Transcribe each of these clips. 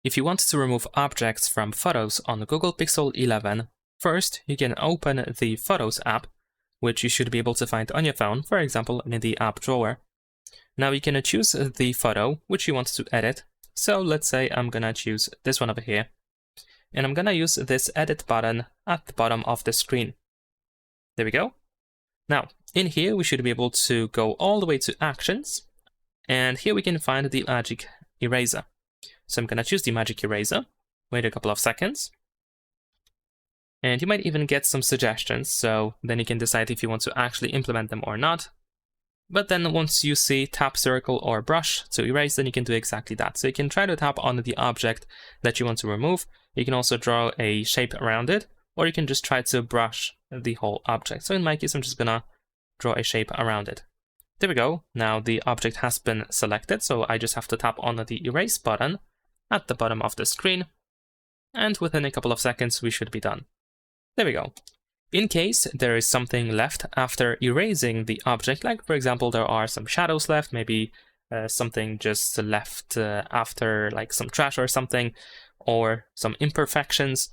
if you want to remove objects from photos on Google Pixel 11, first you can open the Photos app, which you should be able to find on your phone, for example, in the app drawer. Now you can choose the photo which you want to edit. So let's say I'm gonna choose this one over here, and I'm gonna use this edit button at the bottom of the screen. There we go. Now, in here we should be able to go all the way to Actions, and here we can find the magic eraser. So I'm gonna choose the magic eraser, wait a couple of seconds, and you might even get some suggestions, so then you can decide if you want to actually implement them or not. But then once you see tap circle or brush to erase, then you can do exactly that. So you can try to tap on the object that you want to remove. You can also draw a shape around it, or you can just try to brush the whole object. So in my case, I'm just gonna draw a shape around it. There we go. Now the object has been selected, so I just have to tap on the erase button at the bottom of the screen, and within a couple of seconds, we should be done. There we go. In case there is something left after erasing the object, like for example, there are some shadows left, maybe something just left after like some trash or something, or some imperfections,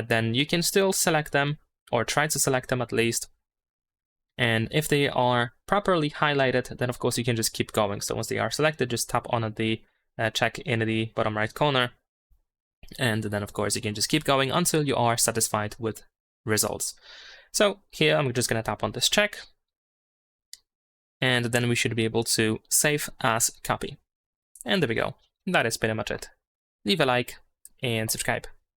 then you can still select them, or try to select them at least. And if they are properly highlighted, then of course you can just keep going. So once they are selected, just tap on the check in the bottom right corner. And then of course you can just keep going until you are satisfied with results. So here I'm just gonna tap on this check, and then we should be able to save as copy. And there we go. That is pretty much it. Leave a like and subscribe.